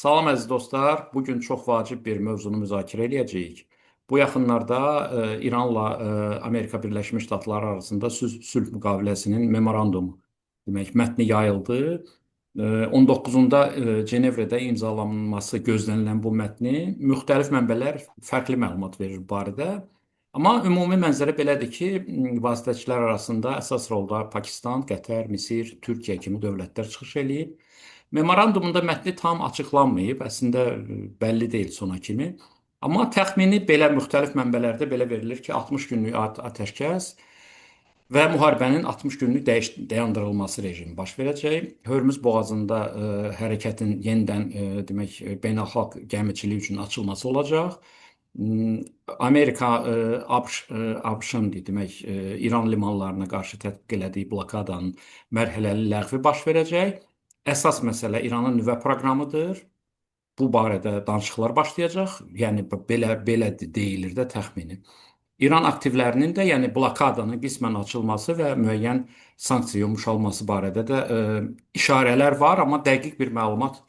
Salam əziz dostlar. Bugün çox vacib bir mövzunu müzakirə edəcəyik. Bu yaxınlarda İranla Amerika Birləşmiş Ştatları arasında sülh müqaviləsinin memorandumu mətni yayıldı. 19-da Cenevrədə imzalanması gözlənilən bu mətni müxtəlif mənbələr fərqli məlumat verir bu barədə. Amma ümumi mənzərə belədir ki, vasitəçilər arasında əsas rolda Pakistan, Qətər, Misir, Türkiyə kimi dövlətlər çıxış eləyib. Memorandumunda mətni tam açıqlanmayıb, əslində bəlli deyil sona kimi. Amma təxmini belə müxtəlif mənbələrdə belə verilir ki, 60 günlük atəşkəs və müharibənin 60 günlük dayandırılması rejimi baş verəcək. Hörmüz boğazında hərəkətin yenidən demək beynəlxalq gəmiçilik üçün açılması olacaq. Amerika ABŞ-ın demək İran limanlarına qarşı tətbiq elədiyi blokadanın mərhələli ləğvi baş verəcək. Əsas məsələ İranın nüvə proqramıdır. Bu barədə danışıqlar başlayacaq. Yəni belə deyilir də təxmini. İran aktivlərinin də, yəni blokadanın qismən açılması və müəyyən sanksiya yumşalması barədə də işarələr var, amma dəqiq bir məlumat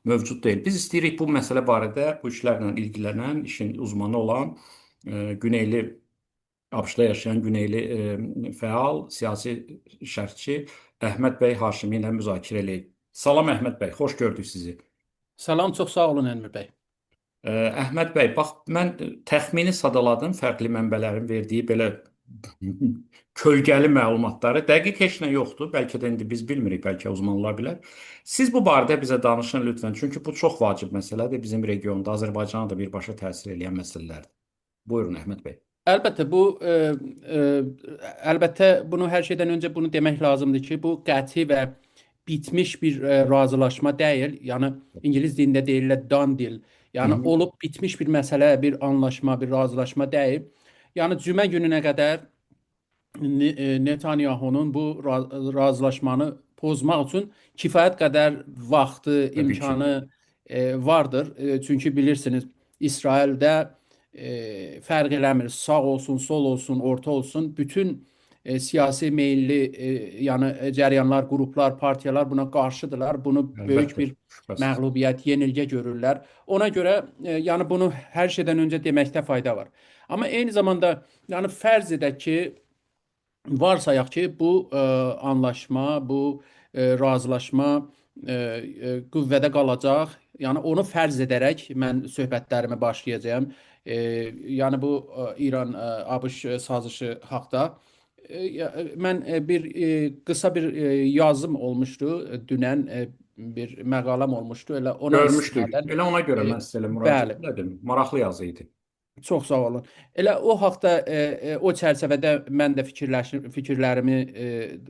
mövcud deyil. Biz istəyirik bu məsələ barədə bu işlərlə ilgilənən, işin uzmanı olan Güneyli ABŞ-da yaşayan Güneyli fəal, siyasi şərhçi Əhməd bəy Haşimi ilə müzakirə eləyək. Salam Əhməd bəy, xoş gördük sizi. Salam, çox sağ olun Elmir bəy. Əhməd bəy, bax mən təxmini sadaladım fərqli mənbələrin verdiyi belə kölgəli məlumatları. Dəqiq heç nə yoxdur. Bəlkə də indi biz bilmirik, bəlkə uzmanlar bilər. Siz bu barədə bizə danışın lütfən. Çünki bu çox vacib məsələdir. Bizim regionda, Azərbaycana da birbaşa təsir edən məsələlərdir. Buyurun Əhməd bəy. Əlbəttə əlbəttə bunu hər şeydən öncə bunu demək lazımdır ki, bu qəti və bitmiş bir razılaşma deyil. Yəni İngilis dilində deyirlər done deal. Hı Yəni hı. olub bitmiş bir məsələ, bir anlaşma, bir razılaşma deyil. Yəni cümə gününə qədər Netanyahunun bu razılaşmanı pozmaq üçün kifayət qədər vaxtı, Təbii ki. imkanı vardır. Çünki bilirsiniz, İsraildə fərq eləmir. Sağ olsun, sol olsun, orta olsun. Bütün siyasi meyilli yəni cəryanlar, qruplar, partiyalar buna qarşıdırlar. Bunu böyük Əlbəttə, bir şübhəsiz. məğlubiyyət, yenilgə görürlər. Ona görə yəni bunu hər şeydən öncə deməkdə fayda var. Amma eyni zamanda yəni fərz edək ki, varsayaq ki, bu anlaşma, bu razılaşma qüvvədə qalacaq. Yəni onu fərz edərək mən söhbətlərimi başlayacağam. Yəni bu İran-ABŞ sazişi haqda. Mən qısa bir yazım olmuşdu dünən, bir məqaləm olmuşdu. Elə ona Görmüşdük. istinadən Elə ona görə mən sizə elə müraciət bəli. elədim. Maraqlı yazı idi. Çox sağ olun. Elə o haqda o çərçivədə mən də fikirlərimi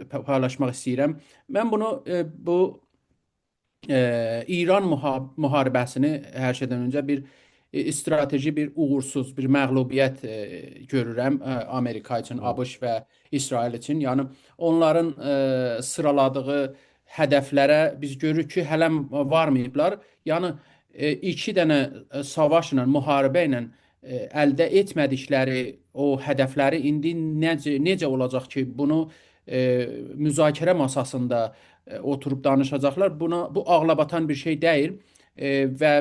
paylaşmaq istəyirəm. Mən bunu bu İran müharibəsini hər şeydən öncə bir strateji, bir uğursuz, bir məğlubiyyət görürəm Amerika üçün, ABŞ və İsrail üçün. Yəni onların sıraladığı hədəflərə biz görürük ki, hələ varmayıblar. Yəni iki dənə savaşla, müharibə ilə əldə etmədikləri o hədəfləri indi necə olacaq ki, bunu müzakirə masasında oturub danışacaqlar. Bu ağlabatan bir şey deyil. Və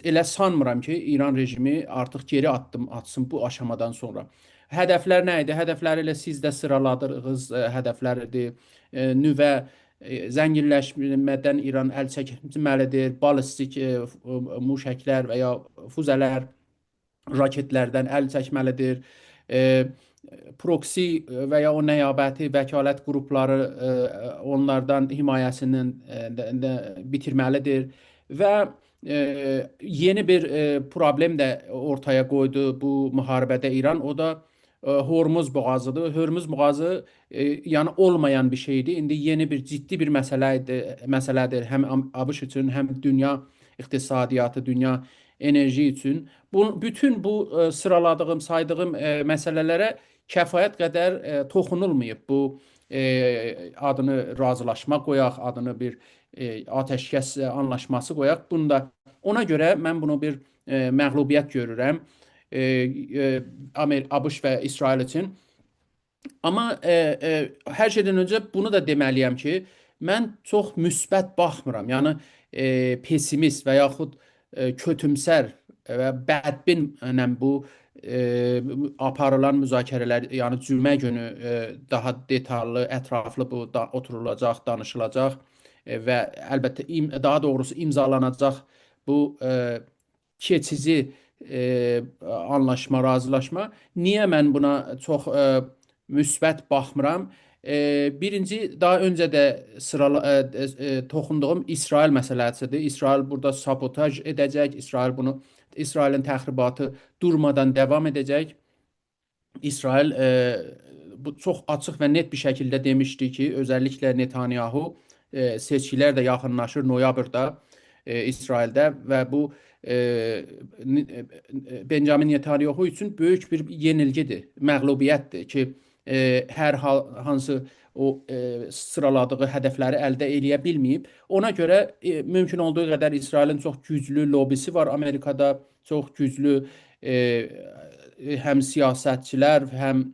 elə sanmıram ki, İran rejimi artıq geri addım atsın bu aşamadan sonra. Hədəflər nə idi? Hədəfləri elə siz də sıraladığınız hədəflərdir. Nüvə zənginləşmədən İran əl çəkməlidir. Ballistik muşəklər və ya füzələr, raketlərdən əl çəkməlidir. Proksi və ya o nəyabəti vəkalət qrupları onlardan himayəsini bitirməlidir və yeni bir problem də ortaya qoydu bu müharibədə İran. O da Hormuz boğazıdır. Hormuz boğazı yəni olmayan bir şeydi. İndi yeni bir ciddi bir məsələdir həm ABŞ üçün, həm dünya iqtisadiyyatı, dünya enerji üçün. Bütün bu sıraladığım, saydığım məsələlərə kəfayət qədər toxunulmayıb. Bu adını razılaşma qoyaq, adını bir atəşkəs anlaşması qoyaq. Bunda ona görə mən bunu bir məğlubiyyət görürəm ABŞ və İsrail üçün. Amma hər şeydən öncə bunu da deməliyəm ki, mən çox müsbət baxmıram. Yəni pessimist və yaxud kötümsər və bədbinlə bu aparılan müzakirələr, yəni cümə günü daha detallı, ətraflı bu da oturulacaq, danışılacaq və əlbəttə daha doğrusu imzalanacaq bu keçici anlaşma, razılaşma. Niyə mən buna çox müsbət baxmıram? Birinci, daha öncə də toxunduğum İsrail məsələsidir. İsrail burada sabotaj edəcək, İsrailin təxribatı durmadan davam edəcək. İsrail bu çox açıq və net bir şəkildə demişdi ki, özəlliklə Netanyahu seçkilər də yaxınlaşır noyabrda İsraildə və bu Benjamin Netanyahu üçün böyük bir yenilgidir, məğlubiyyətdir ki, hansı o sıraladığı hədəfləri əldə eləyə bilməyib. Ona görə mümkün olduğu qədər İsrailin çox güclü lobisi var Amerikada, çox güclü həm siyasətçilər, həm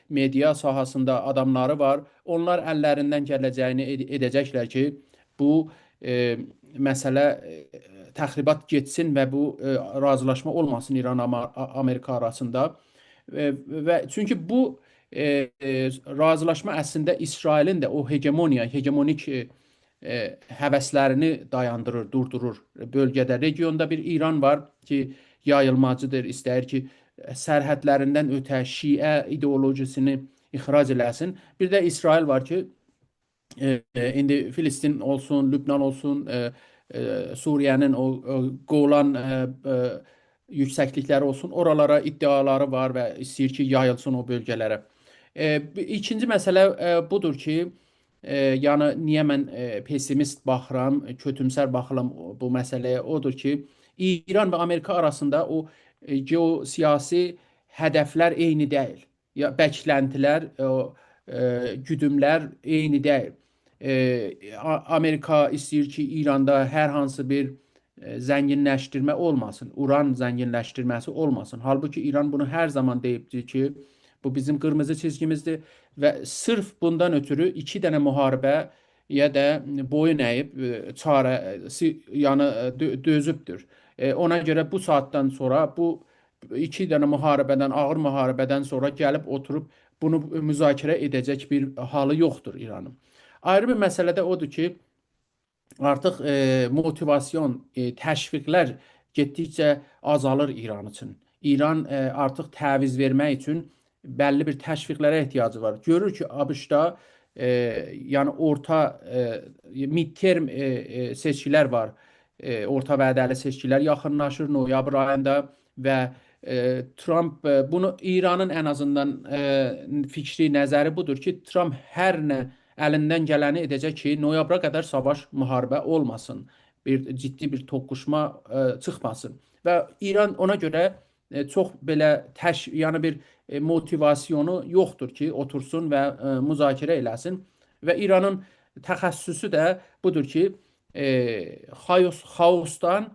media sahasında adamları var. Onlar əllərindən gələcəyini edəcəklər ki, bu məsələ təxribat getsin və bu razılaşma olmasın İran-Amerika arasında. Və çünki bu razılaşma əslində İsrailin də o hegemonik həvəslərini dayandırır, durdurur. Bölgədə, regionda bir İran var ki, yayılmacıdır, istəyir ki, sərhədlərindən ötə Şiə ideolojisini ixrac eləsin. Bir də İsrail var ki, indi Filistin olsun, Lübnan olsun, Suriye'nin o Golan yüksəklikləri olsun, oralara iddiaları var və istəyir ki, yayılsın o bölgələrə. İkinci məsələ budur ki, yəni niyə mən pessimist baxıram, kötümsər baxıram bu məsələyə, odur ki, İran və Amerika arasında o geosiyasi hədəflər eyni deyil. Ya bəklentilər, güdümlər eyni deyil. Amerika istəyir ki, İranda hər hansı bir zənginləşdirmə olmasın, uran zənginləşdirməsi olmasın. Halbuki İran bunu hər zaman deyibdir ki, bu bizim qırmızı çizgimizdir və sırf bundan ötürü iki dənə müharibəyə də boyun əyib, yəni dözübdür. Ona görə bu saatdan sonra, bu iki dənə müharibədən, ağır müharibədən sonra gəlib oturub bunu müzakirə edəcək bir halı yoxdur İranın. Ayrı bir məsələ də odur ki, artıq motivasyon, təşviqlər getdikcə azalır İran üçün. İran artıq təviz vermək üçün bəlli bir təşviqlərə ehtiyacı var. Görür ki, ABŞ-da yəni orta midterm seçkilər var. Orta vədəli seçkilər yaxınlaşır noyabr ayında və Trump bunu İranın ən azından fikri nəzəri budur ki, Trump hər nə əlindən gələni edəcək ki, noyabra qədər savaş, müharibə olmasın. Ciddi bir toqquşma çıxmasın. Və İran ona görə çox belə yəni bir motivasyonu yoxdur ki, otursun və müzakirə eləsin. Və İranın təxəssüsü də budur ki, xaosdan,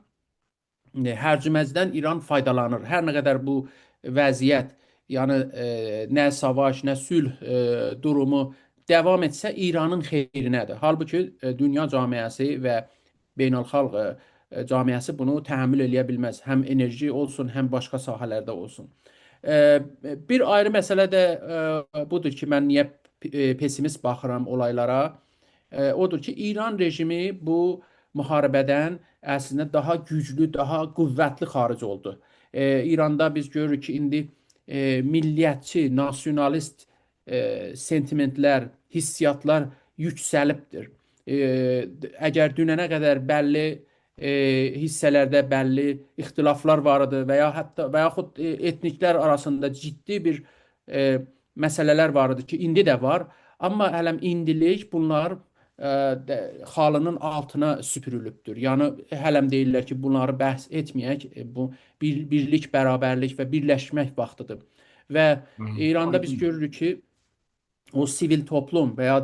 hərcməcdən İran faydalanır. Hər nə qədər bu vəziyyət, yəni nə savaş, nə sülh durumu devam etsə İranın xeyrinədir. Halbuki dünya camiəsi və beynəlxalq camiəsi bunu təhəmmül eləyə bilməz. Həm enerji olsun, həm başqa sahələrdə olsun. Bir ayrı məsələ də budur ki, mən niyə pessimist baxıram olaylara? Odur ki, İran rejimi bu müharibədən əslində daha güclü, daha qüvvətli xaric oldu. İranda biz görürük ki, indi milliyyətçi, nasionalist sentimentlər, hissiyatlar yüksəlibdir. Əgər dünənə qədər bəlli hissələrdə bəlli ixtilaflar var idi və yaxud etniklər arasında ciddi bir məsələlər var idi ki, indi də var. Amma hələm indilik bunlar xalının altına süpürülübdür. Yəni hələm deyirlər ki, bunları bəhs etməyək, bu birlik, bərabərlik və birləşmək vaxtıdır. Və İranda biz görürük ki, o sivil toplum və ya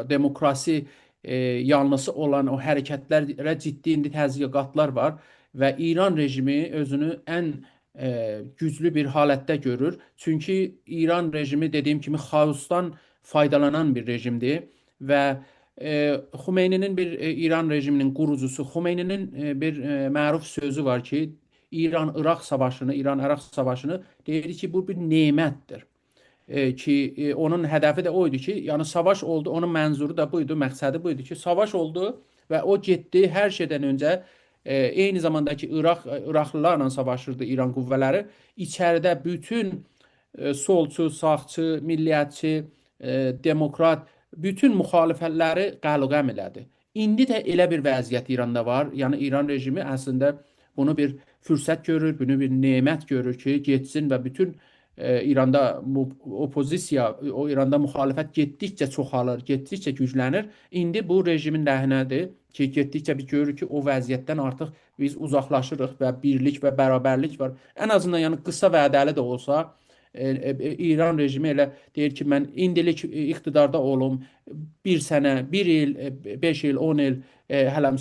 demokrasi yanlısı olan o hərəkətlərə ciddi indi təzyiqatlar var və İran rejimi özünü ən güclü bir halətdə görür. Çünki İran rejimi dediyim kimi xaosdan faydalanan bir rejimdir və Xumeyninin İran rejiminin qurucusu Xumeyninin bir məruf sözü var ki, İran-İraq savaşını, İran-İraq savaşını deyir ki, bu bir nemətdir. Ki onun hədəfi də o idi ki, yəni savaş oldu, onun mənzuru da buydu, məqsədi buydu ki, savaş oldu və o getdi hər şeydən öncə eyni zamanda ki İraqlılarla savaşırdı İran qüvvələri. İçəridə bütün solçu, sağçı, milliyətçi, demokrat bütün müxalifətləri qəlqəm elədi. İndi də elə bir vəziyyət İranda var. Yəni İran rejimi əslində bunu bir fürsət görür, bunu bir nemət görür ki, getsin və bütün İranda opozisiya, o İranda müxalifət getdikcə çoxalır, getdikcə güclənir. İndi bu rejimin ləhinədir ki, getdikcə biz görürük ki, o vəziyyətdən artıq biz uzaqlaşırıq və birlik və bərabərlik var. Ən azından yəni qısa vədəli də olsa İran rejimi elə deyir ki, mən indilik iqtidarda olum, bir sənə, bir il, 5 il, 10 il, hələm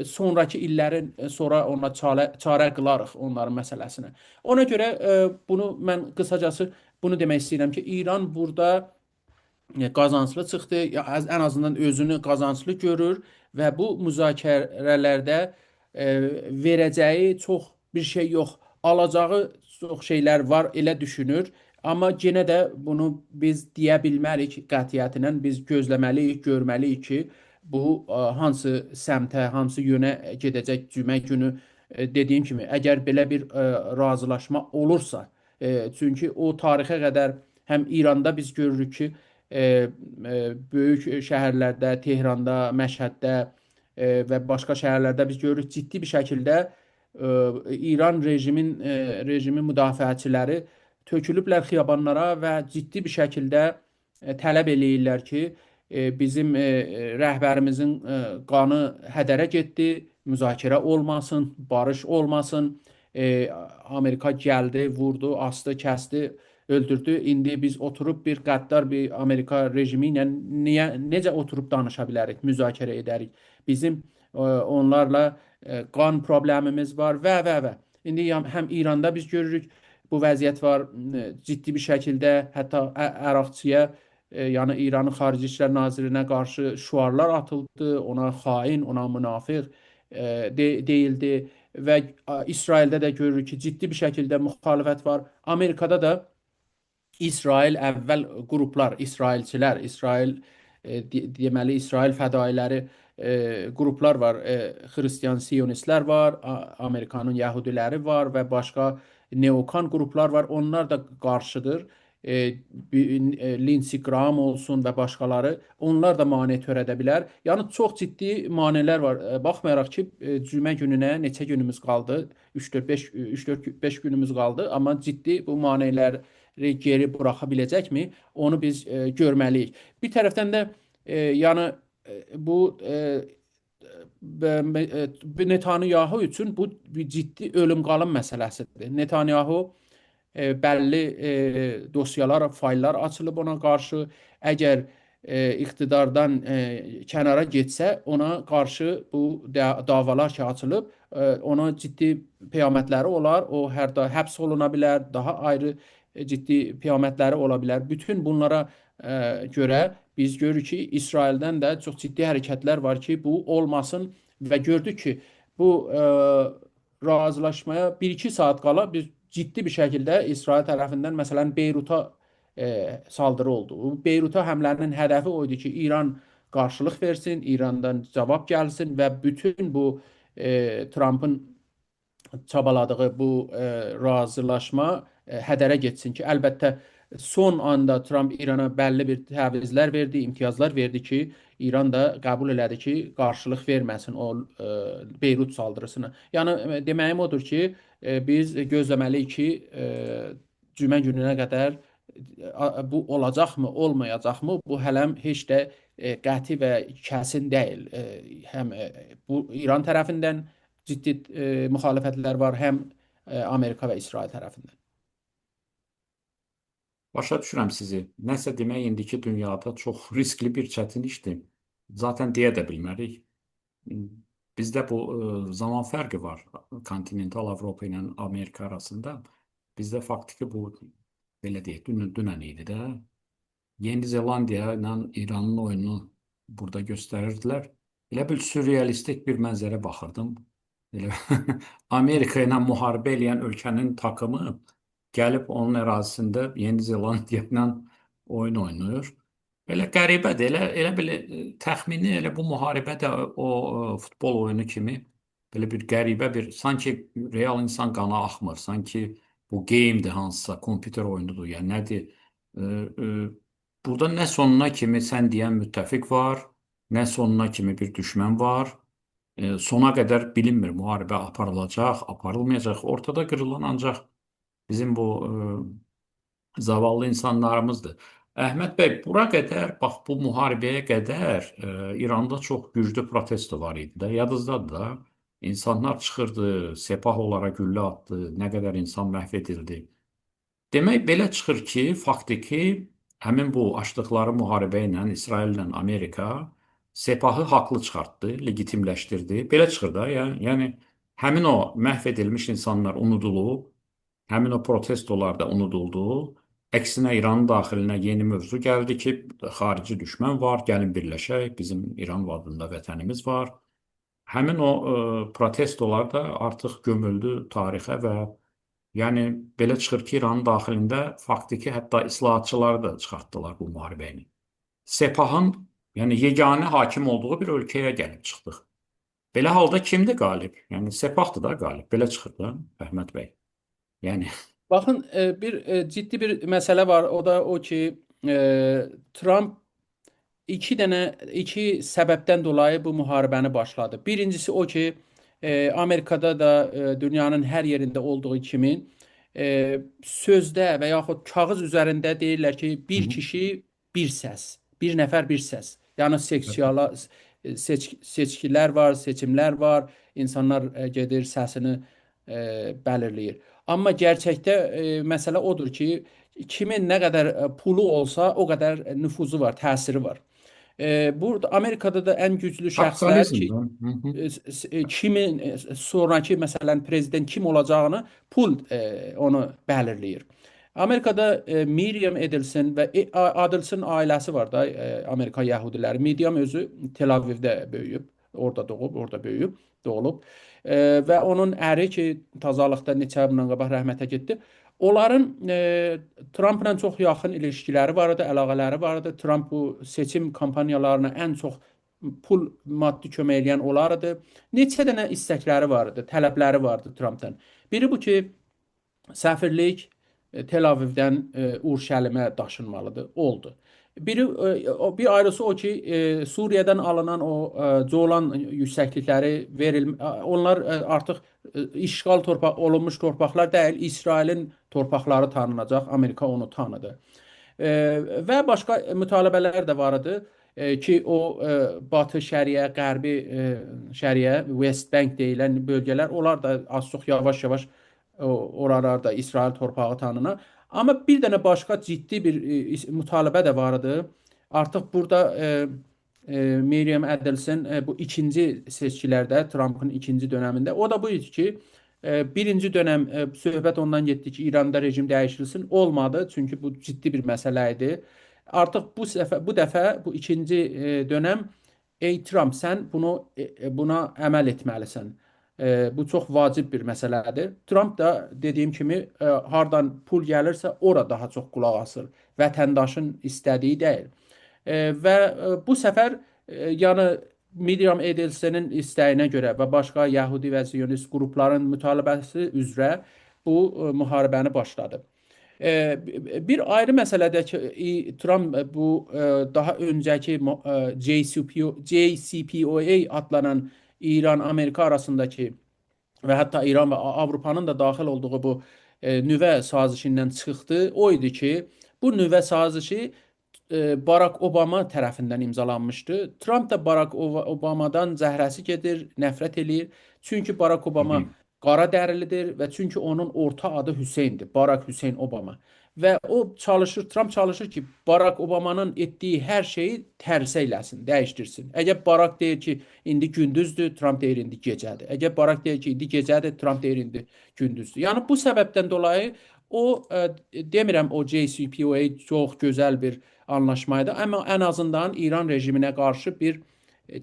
sonrakı illərin sonra ona çarə qılarıq onların məsələsinə. Ona görə bunu mən qısacası bunu demək istəyirəm ki, İran burada qazanclı çıxdı, ən azından özünü qazanclı görür və bu müzakirələrdə verəcəyi çox bir şey yox, alacağı çox şeylər var, elə düşünür. Amma yenə də bunu biz deyə bilmərik qətiyyətlə. Biz gözləməliyik, görməliyik ki, bu hansı səmtə, hansı yönə gedəcək cümə günü dediyim kimi, əgər belə bir razılaşma olursa, çünki o tarixə qədər həm İranda biz görürük ki, böyük şəhərlərdə, Tehranda, Məşhəddə və başqa şəhərlərdə biz görürük ciddi bir şəkildə İran rejimi müdafiəçiləri tökülüblər xiyabanlara və ciddi bir şəkildə tələb eləyirlər ki, bizim rəhbərimizin qanı hədərə getdi, müzakirə olmasın, barış olmasın. Amerika gəldi, vurdu, asdı, kəsdi, öldürdü. İndi biz oturub bir qəddar bir Amerika rejimi ilə necə oturub danışa bilərik, müzakirə edərik. Bizim onlarla qan problemimiz var və. İndi həm İranda biz görürük bu vəziyyət var, ciddi bir şəkildə hətta Əraqçıya, yəni İranın Xarici İşlər Nazirinə qarşı şüarlar atıldı, ona xain, ona münafiq deyildi və İsraildə də görürük ki, ciddi bir şəkildə müxalifət var. Amerikada da İsrail əvvəl qruplar, İsrailçilər, deməli İsrail fədailəri qruplar var, Xristian Siyonistlər var, Amerikanın Yəhudiləri var və başqa neokan qruplar var. Onlar da qarşıdır. Lindsey Graham olsun və başqaları, onlar da maneə törədə bilər. Yəni çox ciddi maneələr var. Baxmayaraq ki, cümə gününə neçə günümüz qaldı? 3-4-5 günümüz qaldı, amma ciddi bu maneələr geri buraxa biləcəkmi? Onu biz görməliyik. Bir tərəfdən də yəni bu Netanyahu üçün bu bir ciddi ölüm qalım məsələsidir. Netanyahu bəlli dosyalar, fayllar açılıb ona qarşı. Əgər iqtidardan kənara getsə, ona qarşı bu davalar ki açılıb, ona ciddi qiyamətləri olar. O hər da həbs oluna bilər, daha ayrı ciddi qiyamətləri ola bilər. Bütün bunlara görə biz görürük ki, İsraildən də çox ciddi hərəkətlər var ki, bu olmasın və gördük ki, bu razılaşmaya 1-2 saat qala biz ciddi bir şəkildə İsrail tərəfindən məsələn Beyruta saldırı oldu. Beyruta həmlənin hədəfi o idi ki, İran qarşılıq versin, İrandan cavab gəlsin və bütün bu Trump'ın çabaladığı bu razılaşma hədərə getsin ki, əlbəttə son anda Trump İrana bəlli bir təvizlər verdi, imtiyazlar verdi ki, İran da qəbul elədi ki, qarşılıq verməsin o Beyrut saldırısına. Yəni deməyim odur ki, biz gözləməliyik ki, cümə gününə qədər bu olacaqmı, olmayacaqmı? Bu hələm heç də qəti və kəsin deyil. Həm bu İran tərəfindən ciddi müxalifətlər var, həm Amerika və İsrail tərəfindən. Başa düşürəm sizi. Nəsə demək indiki dünyada çox riskli bir çətin işdir. Zaten deyə də bilmərik. Bizdə bu zaman fərqi var kontinental Avropa ilə Amerika arasında. Bizdə faktiki bu belə deyək, dünən idi də. Yeni Zelandiya ilə İranın oyununu burada göstərirdilər. Elə bil sürrealistik bir mənzərə baxırdım. Elə Amerika ilə müharibə edən ölkənin takımı gəlib onun ərazisində Yeni Zelandiya ilə oyun oynayır. Elə qəribədir. Elə bil təxmini elə bu müharibə də futbol oyunu kimi belə bir qəribə bir sanki real insan qanı axmır. Sanki bu gamedir hansısa, kompüter oyunudur. Yəni nədir? E, e, Burada nə sonuna kimi sən deyən müttəfiq var, nə sonuna kimi bir düşmən var. Sona qədər bilinmir müharibə aparılacaq, aparılmayacaq. Ortada qırılan ancaq bizim bu zavallı insanlarımızdır. Əhməd bəy, bura qədər, bax bu müharibəyə qədər İranda çox güclü protesto var idi də. Yadınızdadır da. İnsanlar çıxırdı, sepah olaraq güllə atdı, nə qədər insan məhv edildi. Demək belə çıxır ki, faktiki həmin bu açdıqları müharibə ilə İsraillə Amerika Sepahı haqlı çıxartdı, legitimləşdirdi. Belə çıxır da, yəni həmin o məhv edilmiş insanlar unudulub, həmin o protestolar da unuduldu. Əksinə İranın daxilinə yeni mövzu gəldi ki, xarici düşmən var, gəlin birləşək, bizim İran adında vətənimiz var. Həmin o protestolar da artıq gömüldü tarixə və yəni belə çıxır ki, İranın daxilində faktiki hətta islahatçıları da çıxartdılar bu müharibəni. Sepahın yəni yeganə hakim olduğu bir ölkəyə gəlib çıxdıq. Belə halda kimdir qalib? Yəni Sepahdır da qalib. Belə çıxır da Əhməd bəy. Yəni Baxın, ciddi bir məsələ var. O da o ki, Trump iki səbəbdən dolayı bu müharibəni başladı. Birincisi o ki, Amerikada da dünyanın hər yerində olduğu kimi sözdə və yaxud kağız üzərində deyirlər ki, hı bir hı. kişi bir səs, bir nəfər bir səs. Yəni seçkilər var, seçimlər var, insanlar gedir səsini bəlirləyir. Amma gerçəkdə məsələ odur ki, kimin nə qədər pulu olsa, o qədər nüfuzu var, təsiri var. Burada Amerikada da ən güclü şəxslər ki, Kapitalizmdən. Hı hı. kimin sonraki məsələn prezident kim olacağını pul onu bəlirləyir. Amerikada Miriam Edelson və Adelson ailəsi var da, Amerika yəhudiləri. Miriam özü Tel Avivdə böyüyüb, orada doğub, orada böyüyüb, doğulub. Və onun əri ki, tazalıqda neçə il bundan qabaq rəhmətə getdi. Onların Trumpla çox yaxın ilişkiləri var idi, əlaqələri var idi. Trump bu seçim kampanyalarına ən çox pul, maddi kömək edən onlardı. Neçə dənə istəkləri var idi, tələbləri vardı Trumpdan. Biri bu ki, səfirlik Tel Avivdən Urşəlimə daşınmalıdır. Oldu. Bir ayrısı o ki, Suriye'den alınan o Golan yükseklikleri onlar artıq işgal olunmuş torpaqlar deyil, İsrailin torpaqları tanınacaq. Amerika onu tanıdı. Və başqa mütalibələr də var idi ki, o Batı Şəriyə, Qərbi Şəriyə, West Bank deyilən bölgələr, onlar da az çox yavaş-yavaş oralarda İsrail torpağı tanına. Amma bir dənə başqa ciddi bir mütalibə də var idi. Artıq burada Miriam Edelson bu ikinci seçkilərdə, Trump'ın ikinci dönəmində, o da bu idi ki, birinci dönəm söhbət ondan getdi ki, İranda rejim dəyişilsin. Olmadı, çünki bu ciddi bir məsələ idi. Artıq bu dəfə bu ikinci dönəm, ey Trump, sən buna əməl etməlisən. Bu çox vacib bir məsələdir. Trump da dediyim kimi hardan pul gəlirsə ora daha çox qulaq asır. Vətəndaşın istədiyi deyil. Və bu səfər yəni Miriam Edelson'ın istəyinə görə və başqa Yahudi və Zionist qrupların mütalibəsi üzrə bu müharibəni başladı. Bir ayrı məsələdə ki, Trump bu daha öncəki JCPOA adlanan İran-Amerika arasındakı və hətta İran və Avropanın da daxil olduğu bu nüvə sazişindən çıxdı. O idi ki, bu nüvə sazişi Barack Obama tərəfindən imzalanmışdı. Trump da Barack Obamadan zəhrəsi gedir, nifrət eləyir. Çünki Barack Hı Obama hı. qara dərilidir və çünki onun orta adı Hüseyndir. Barack Hüseyn Obama. Və o çalışır, Trump çalışır ki, Barack Obama'nın etdiyi hər şeyi tərsə eləsin, dəyişdirsin. Əgər Barack deyir ki, indi gündüzdür, Trump deyir indi gecədir. Əgər Barack deyir ki, indi gecədir, Trump deyir indi gündüzdür. Yəni bu səbəbdən dolayı O demirəm o JCPOA çox gözəl bir anlaşmaydı, amma ən azından İran rejiminə qarşı bir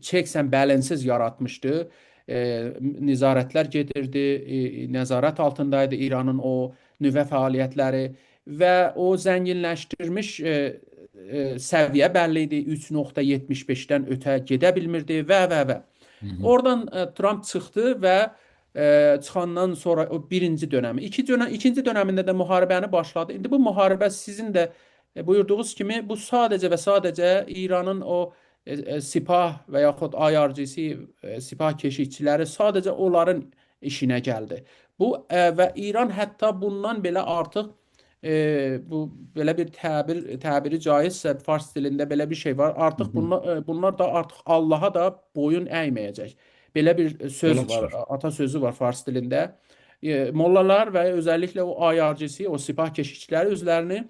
checks and balances yaratmışdı. E, Nizarətlər gedirdi, nəzarət altındaydı İranın o nüvə fəaliyyətləri və o zənginləşdirmiş səviyyə bəlli idi. 3.75-dən ötə gedə bilmirdi və. Hı hı. Oradan Trump çıxdı və çıxandan sonra o birinci dönəmi, ikinci dönəmində də müharibəni başladı. İndi bu müharibə sizin də buyurduğunuz kimi bu sadəcə və sadəcə İranın o sipah və yaxud IRGC sipah keşikçiləri sadəcə onların işinə gəldi. Bu və İran hətta bundan belə artıq bu belə bir təbiri caizsə fars dilində belə bir şey var. Hı Artıq hı. bunlar da artıq Allaha da boyun əyməyəcək. Belə bir söz Belə var, çıxır. atasözü var fars dilində. Mollalar və özəlliklə o IRGC, o sipah keşikçiləri özlərini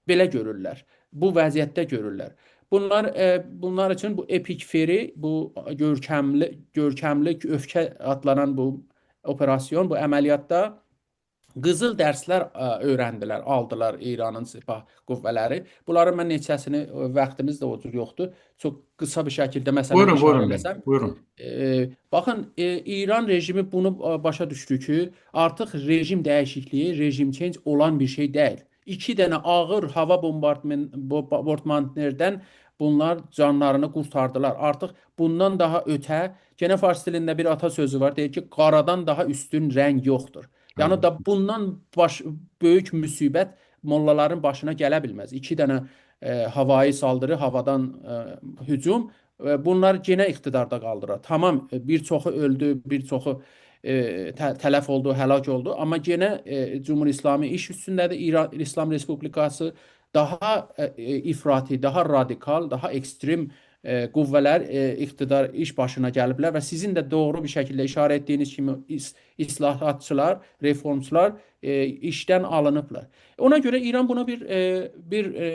belə görürlər. Bu vəziyyətdə görürlər. Bunlar üçün bu epik feri, bu görkəmli öfkə adlanan bu operasyon, bu əməliyyatda qızıl dərslər öyrəndilər, aldılar İranın sipah qüvvələri. Bunların mən neçəsini vaxtımız da o cür yoxdur. Çox qısa bir şəkildə məsələn Buyurun, işarə buyurun bey. eləsəm. Buyurun. Baxın, İran rejimi bunu başa düşdü ki, artıq rejim dəyişikliyi, rejim change olan bir şey deyil. İki dənə ağır hava bombardmanlarından bunlar canlarını qurtardılar. Artıq bundan daha ötə, gene fars dilində bir atasözü var, deyir ki, qaradan daha üstün rəng yoxdur. Yəni da bundan böyük müsibət mollaların başına gələ bilməz. İki dənə havai saldırı, havadan hücum. Bunlar genə iqtidarda qaldılar. Tamam, bir çoxu öldü, bir çoxu tələf oldu, həlak oldu. Amma genə Cumhur İslami iş üstündədir. İran İslam Respublikası daha ifrati, daha radikal, daha ekstrem qüvvələr iqtidar iş başına gəliblər və sizin də doğru bir şəkildə işarə etdiyiniz kimi islahatçılar, reformçular işdən alınıblar. Ona görə İran bunu bir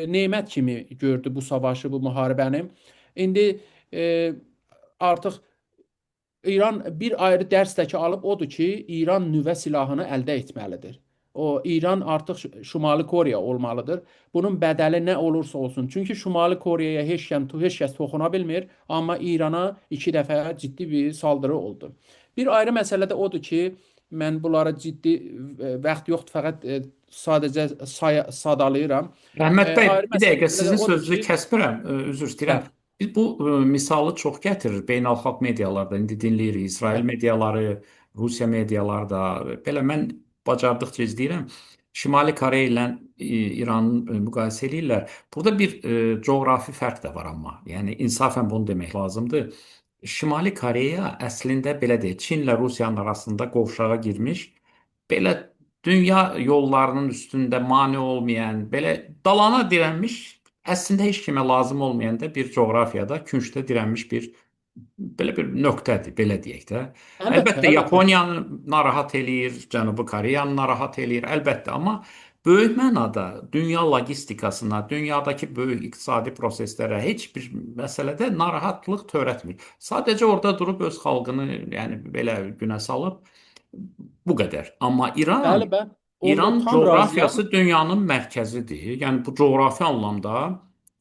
nemət kimi gördü bu savaşı, bu müharibəni. İndi artıq İran bir ayrı dərs də ki alıb odur ki, İran nüvə silahını əldə etməlidir. O İran artıq Şimali Koreya olmalıdır. Bunun bədəli nə olursa olsun. Çünki Şimali Koreyaya heç kəs toxuna bilmir, amma İrana iki dəfə ciddi bir saldırı oldu. Bir ayrı məsələ də odur ki, mən bunlara ciddi vaxt yoxdur, fəqət sadəcə sadalayıram. Rəhmət bəy, Ayrı bir dəqiqə məsələ də sizin odur sözünüzü ki, kəsmirəm, üzr istəyirəm. bəli, Biz bu misalı çox gətirir beynəlxalq medialarda. İndi dinləyirik. İsrail bəli, mediaları, Rusiya mediaları da. Belə mən bacardıqca izləyirəm. Şimali Koreya ilə İranı müqayisə edirlər. Burada bir coğrafi fərq də var amma. Yəni insafən bunu demək lazımdır. Şimali Koreya əslində belə deyək, Çinlə Rusiyanın arasında qovşağa girmiş, belə dünya yollarının üstündə mane olmayan, belə dalana dirənmiş, əslində heç kimə lazım olmayan da bir coğrafiyada küncdə dirənmiş bir belə bir nöqtədir, belə deyək də. əlbəttə, Əlbəttə əlbəttə. Yaponiyanı narahat eləyir, Cənubi Koreyanı narahat eləyir, əlbəttə, amma böyük mənada dünya logistikasına, dünyadakı böyük iqtisadi proseslərə heç bir məsələdə narahatlıq törətmir. Sadəcə orada durub öz xalqını, yəni belə günə salıb bu qədər. Amma İran Bəli, bəli. Onda İran tam razıyam. coğrafiyası dünyanın mərkəzidir. Yəni bu coğrafi anlamda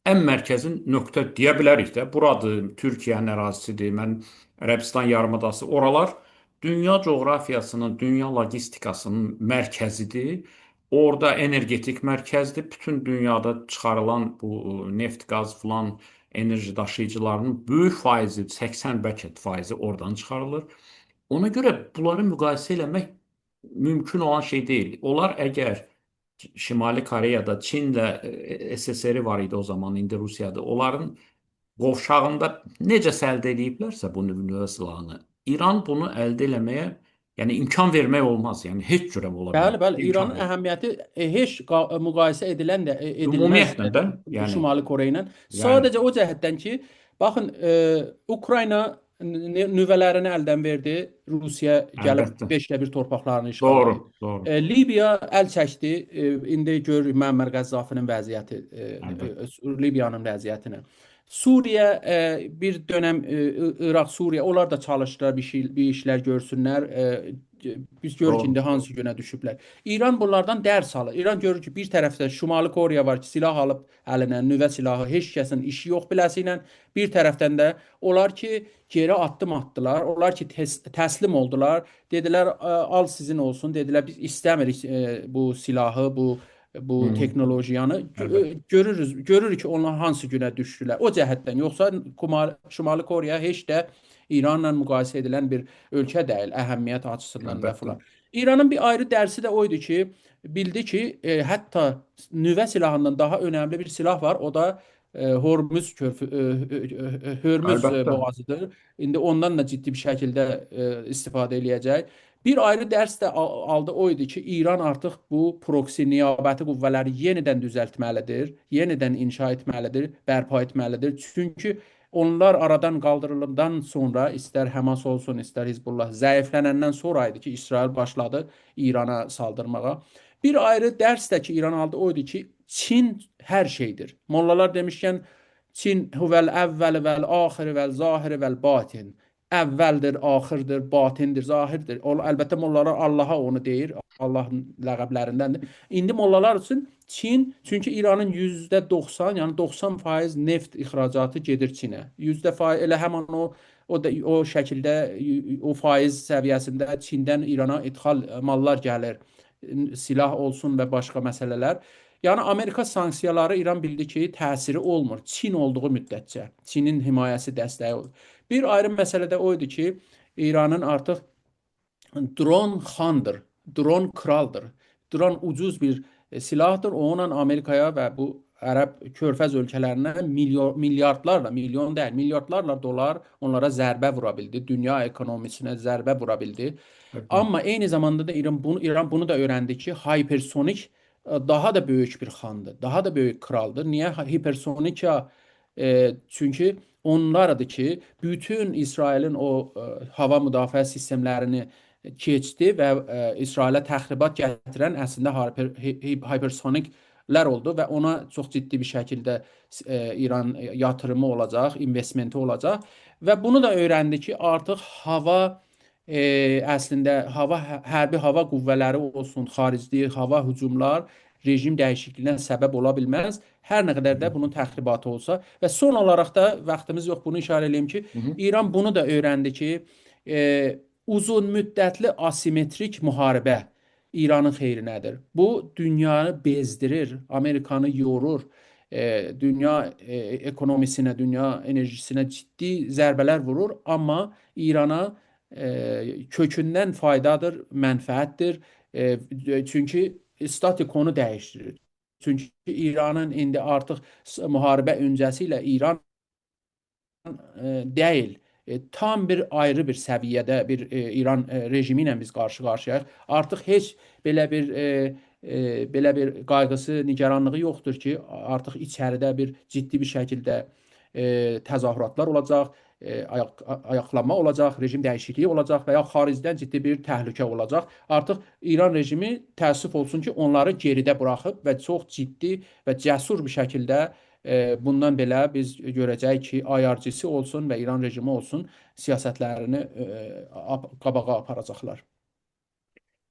ən mərkəzi nöqtə deyə bilərik də. Buradır, Türkiyənin ərazisidir. Mən Ərəbistan yarımadası, oralar dünya coğrafiyasının, dünya logistikasının mərkəzidir. Orada energetik mərkəzdir. Bütün dünyada çıxarılan bu neft, qaz filan enerji daşıyıcılarının böyük faizi, 80 bəlkə faizi oradan çıxarılır. Ona görə bunları müqayisə eləmək mümkün olan şey deyil. Onlar əgər Şimali Koreyada, Çinlə SSR var idi o zaman, indi Rusiyadır. Onların qovşağında necəsə əldə ediblərsə bu nüvə silahını, İran bunu əldə eləməyə, yəni imkan vermək olmaz. Yəni heç cürə ola Bəli, bilməz. bəli. İmkan İranın vermək. əhəmiyyəti heç müqayisə edilməz Ümumiyyətlə də, yəni, Şimali Koreya ilə. yəni Sadəcə o cəhətdən ki, baxın, Ukrayna nüvələrini əldən verdi. Rusiya gəlib əlbəttə. 5də 1 torpaqlarını işğal edib. Doğru, doğru. Libiya əl çəkdi. İndi görürük Məmmər Qəzzafinin vəziyyəti, Əlbəttə. Libiyanın vəziyyətini. Suriye bir dönem Irak, Suriye onlar da çalıştılar bir işler görsünlər. Biz görürük indi Doğru. hansı günə düşüblər. İran bunlardan dərs alır. İran görür ki, bir tərəfdə Şimali Koreya var ki, silah alıb əlinə, nüvə silahı, heç kəsin işi yox beləsi ilə. Bir tərəfdən də onlar ki, geri addım atdılar. Onlar ki, təslim oldular. Dedilər, al sizin olsun. Dedilər, biz istəmirik bu silahı, bu Hı, teknolojiyanı. əlbəttə. Görürük ki, onlar hansı günə düşdülər. O cəhətdən. Yoxsa Şimali Koreya heç də İranla müqayisə edilən bir ölkə deyil, əhəmiyyət açısından və Əlbəttə. filan. İranın bir ayrı dərsi də o idi ki, bildi ki, hətta nüvə silahından daha önəmli bir silah var. O da Hörmüz Əlbəttə. boğazıdır. İndi ondan da ciddi bir şəkildə istifadə eləyəcək. Bir ayrı dərs də aldı o idi ki, İran artıq bu proksi niyabəti qüvvələri yenidən düzəltməlidir, yenidən inşa etməlidir, bərpa etməlidir. Çünki onlar aradan qaldırılandan sonra istər Həmas olsun, istər Hizbullah zəiflənəndən sonra idi ki, İsrail başladı İrana saldırmağa. Bir ayrı dərs də ki, İran aldı o idi ki, Çin hər şeydir. Mollalar demişkən Çin huvel əvvəl vəl axir vəl zahir vəl batin. Əvvəldir, axırdır, batindir, zahirdir. Əlbəttə mollalar Allaha onu deyir. Allahın ləqəblərindəndir. İndi mollalar üçün Çin, çünki İranın %90, yəni 90% neft ixracatı gedir Çinə. %% elə həmin o şəkildə o faiz səviyyəsində Çindən İrana idxal mallar gəlir. Silah olsun və başqa məsələlər. Yəni Amerika sanksiyaları İran bildi ki, təsiri olmur. Çin olduğu müddətcə. Çinin himayəsi, dəstəyi olur. Bir ayrı məsələ də o idi ki, İranın artıq dron xandır, dron kraldır. Dron ucuz bir silahdır. Onunla Amerikaya və bu Ərəb körfəz ölkələrinə milyardlarla, milyon deyil, milyardlarla dolar onlara zərbə vura bildi. Dünya ekonomisinə zərbə vura bildi. Əlbəttə. Amma eyni zamanda da İran bunu da öyrəndi ki, hipersonik daha da böyük bir xandır, daha da böyük kraldır. Niyə hipersonik ya? Çünki onlardır ki, bütün İsrailin o hava müdafiə sistemlərini keçdi və İsrailə təxribat gətirən əslində hipersoniklər oldu və ona çox ciddi bir şəkildə İran yatırımı olacaq, investmenti olacaq və bunu da öyrəndi ki, artıq hava əslində hərbi hava qüvvələri olsun, xarici hava hücumlar rejim dəyişikliyinə səbəb ola bilməz. Hər nə qədər də bunun təxribatı olsa və son olaraq da vaxtımız yox bunu işarə edeyim ki, Hı hı. İran bunu da öyrəndi ki, uzun müddətli asimetrik müharibə İranın xeyrinədir. Bu dünyanı bezdirir, Amerikanı yorur, dünya ekonomisinə, dünya enerjisinə ciddi zərbələr vurur, amma İrana kökündən faydadır, mənfəətdir. Çünki statikonu dəyişdirir. Çünki İranın indi artıq müharibə öncəsi ilə İran deyil, tam bir ayrı bir səviyyədə bir İran rejimi ilə biz qarşı-qarşıyayıq. Artıq heç belə bir qayğısı, nigaranlığı yoxdur ki, artıq içəridə bir ciddi bir şəkildə təzahüratlar olacaq, ayaqlanma olacaq, rejim dəyişikliyi olacaq və ya xaricdən ciddi bir təhlükə olacaq. Artıq İran rejimi təəssüf olsun ki, onları geridə buraxıb və çox ciddi və cəsur bir şəkildə bundan belə biz görəcəyik ki, ayarcısı olsun və İran rejimi olsun siyasətlərini qabağa aparacaqlar.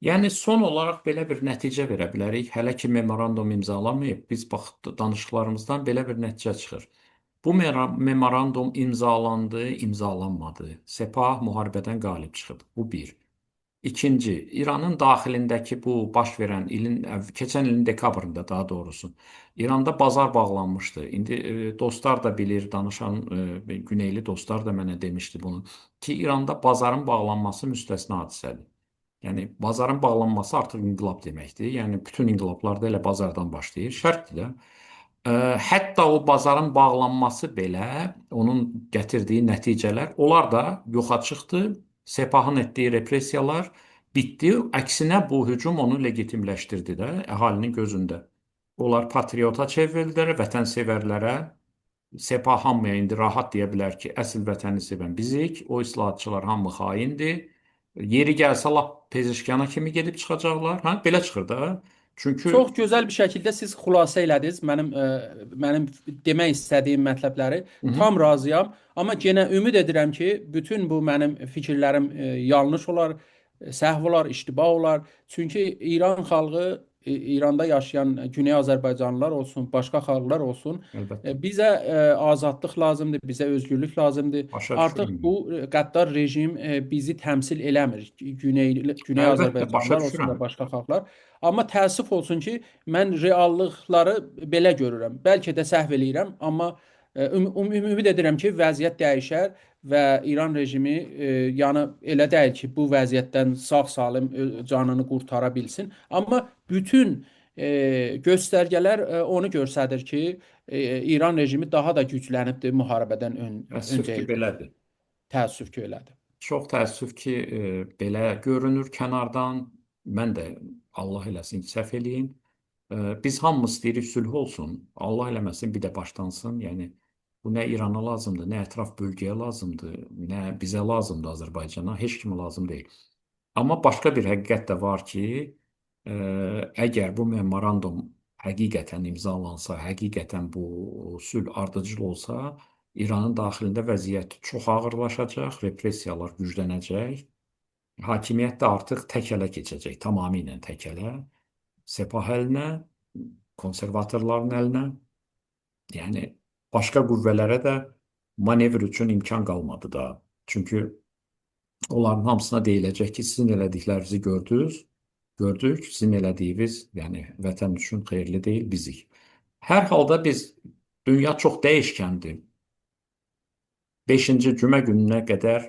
Yəni son olaraq belə bir nəticə verə bilərik. Hələ ki memorandum imzalanmayıb, biz bax danışıqlarımızdan belə bir nəticə çıxır. Bu memorandum imzalandı, imzalanmadı. Sepah müharibədən qalib çıxıb. Bu bir. İkinci, İranın daxilindəki bu baş verən keçən ilin dekabrında daha doğrusu İranda bazar bağlanmışdı. İndi dostlar da bilir, danışan güneyli dostlar da mənə demişdi bunu ki, İranda bazarın bağlanması müstəsna hadisədir. Yəni bazarın bağlanması artıq inqilab deməkdir. Yəni bütün inqilablarda elə bazardan başlayır. Şərtdir də. Hətta o bazarın bağlanması belə onun gətirdiyi nəticələr, onlar da yoxa çıxdı. Sepahın etdiyi repressiyalar bitdi. Əksinə bu hücum onu legitimləşdirdi də əhalinin gözündə. Onlar patriota çevrildilər, vətənsevərlərə. Sepah hamıya indi rahat deyə bilər ki, əsl vətəni sevən bizik, o islahatçılar hamı xaindir. Yeri gəlsə lap Pezeşkana kimi gedib çıxacaqlar. Hə, belə çıxır da. Çünki Çox gözəl bir şəkildə siz xülasə elədiniz mənim demək istədiyim mətləbləri. hı hı, Tam razıyam, amma yenə ümid edirəm ki, bütün bu mənim fikirlərim yanlış olar, səhv olar, iştibah olar. Çünki İran xalqı, İranda yaşayan Güney Azərbaycanlılar olsun, başqa xalqlar olsun, əlbəttə, bizə azadlıq lazımdır, bizə özgürlük lazımdır. başa Artıq düşürəm bu mən. qəddar rejim bizi təmsil eləmir. Güney Əlbəttə, başa Azərbaycanlılar olsun düşürəm. və başqa xalqlar. Amma təəssüf olsun ki, mən reallıqları belə görürəm. Bəlkə də səhv eləyirəm, amma ümid edirəm ki, vəziyyət dəyişər və İran rejimi yəni elə deyil ki, bu vəziyyətdən sağ-salim canını qurtara bilsin. Amma bütün göstərgələr onu göstərir ki, İran rejimi daha da güclənibdir müharibədən Təəssüf öncə ki, illər. belədir. Təəssüf ki, elədir. Çox təəssüf ki, belə görünür kənardan. Mən də Allah eləsin ki, səhv eləyim. Biz hamımız istəyirik sülh olsun. Allah eləməsin bir də başlansın. Yəni bu nə İrana lazımdır, nə ətraf bölgəyə lazımdır, nə bizə lazımdır Azərbaycana, heç kimə lazım deyil. Amma başqa bir həqiqət də var ki, e, əgər bu memorandum həqiqətən imzalansa, həqiqətən bu sülh ardıcıl olsa, İranın daxilində vəziyyət çox ağırlaşacaq, repressiyalar güclənəcək, hakimiyyət də artıq təkələ keçəcək, tamamilə təkələ, Sepah əlinə, konservatorların əlinə, yəni başqa qüvvələrə də manevr üçün imkan qalmadı da. Çünki onların hamısına deyiləcək ki, sizin elədiklərinizi gördük, sizin elədiyiniz, yəni vətən üçün xeyirli deyil, bizik. Hər halda dünya çox dəyişkəndir. 5-ci cümə gününə qədər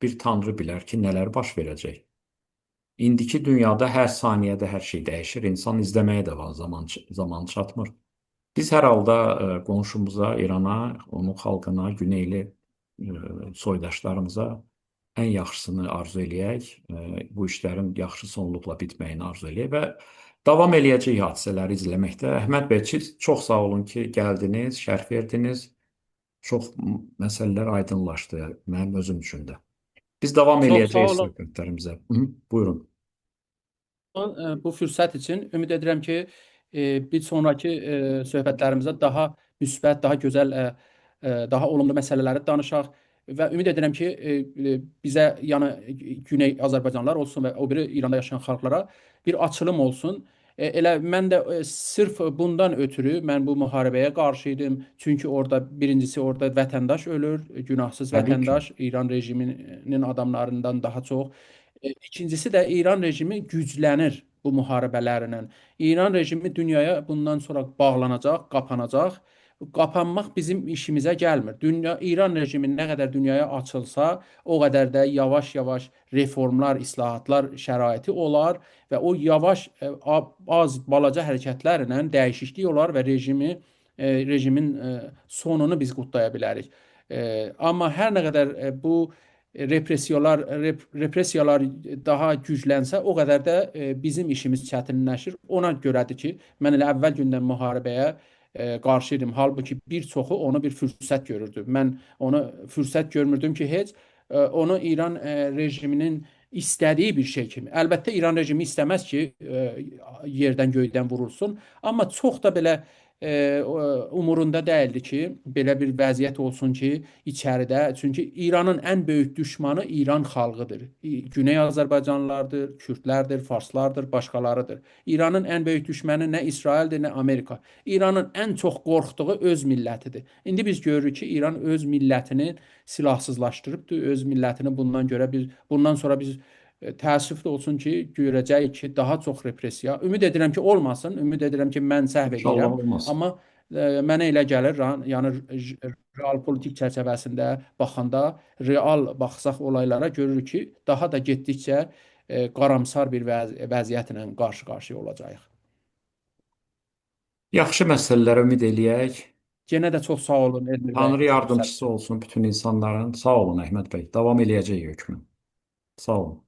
bir tanrı bilər ki, nələr baş verəcək. İndiki dünyada hər saniyədə hər şey dəyişir. İnsan izləməyə də var, zaman çatmır. Biz hər halda qonşumuza, İrana, onun xalqına, güneyli soydaşlarımıza ən yaxşısını arzu eləyək, bu işlərin yaxşı sonluqla bitməyini arzu eləyək və davam eləyəcək hadisələri izləməkdə. Əhməd bəy, siz çox sağ olun ki, gəldiniz, şərh verdiniz. Çox məsələlər aydınlaşdı mənim özüm üçün də. Biz davam Çox sağ eləyəcəyik olun. söhbətlərimizə. Hı, buyurun. Bu fürsət üçün ümid edirəm ki, bir sonrakı söhbətlərimizdə daha müsbət, daha gözəl, daha olumlu məsələləri danışaq və ümid edirəm ki, bizə, yəni Güney Azərbaycanlılar olsun və o biri İranda yaşayan xalqlara bir açılım olsun. Elə mən də sırf bundan ötürü mən bu müharibəyə qarşı idim. Çünki orada birincisi orada vətəndaş ölür, günahsız Təbii ki. vətəndaş İran rejiminin adamlarından daha çox. İkincisi də İran rejimi güclənir bu müharibələrlə. İran rejimi dünyaya bundan sonra bağlanacaq, qapanacaq. Qapanmaq bizim işimizə gəlmir. İran rejimi nə qədər dünyaya açılsa, o qədər də yavaş-yavaş reformlar, islahatlar şəraiti olar və o yavaş, az, balaca hərəkətlərlə dəyişiklik olar və rejimin sonunu biz qutlaya bilərik. Amma hər nə qədər bu repressiyalar daha güclənsə, o qədər də bizim işimiz çətinləşir. Ona görədir ki, mən elə əvvəl gündən müharibəyə qarşı idim. Halbuki bir çoxu onu bir fürsət görürdü. Mən onu fürsət görmürdüm ki, heç onu İran rejiminin istədiyi bir şey kimi. Əlbəttə İran rejimi istəməz ki, yerdən göydən vurulsun, amma çox da belə umurunda deyildi ki, belə bir vəziyyət olsun ki, içəridə. Çünki İranın ən böyük düşmanı İran xalqıdır. Güney Azərbaycanlılardır, Kürdlərdir, Farslardır, başqalarıdır. İranın ən böyük düşməni nə İsraildir, nə Amerika. İranın ən çox qorxduğu öz millətidir. İndi biz görürük ki, İran öz millətini silahsızlaşdırıbdır, öz millətini bundan sonra biz təəssüf də olsun ki, görəcəyik ki, daha çox repressiya. Ümid edirəm ki, olmasın. Ümid edirəm ki, mən səhv İnşallah eləyirəm. olmaz. Amma mənə elə gəlir, yəni real politik çərçivəsində baxanda, real baxsaq olaylara görürük ki, daha da getdikcə qaramsar bir vəziyyətlə qarşı-qarşıya olacağıq. Yaxşı məsələlərə ümid eləyək. Yenə də çox sağ olun Elmir bəy Tanrı bu fürsət yardımçısı üçün. olsun bütün insanların. Sağ olun Əhməd bəy. Davam eləyəcək hökmün. Sağ olun.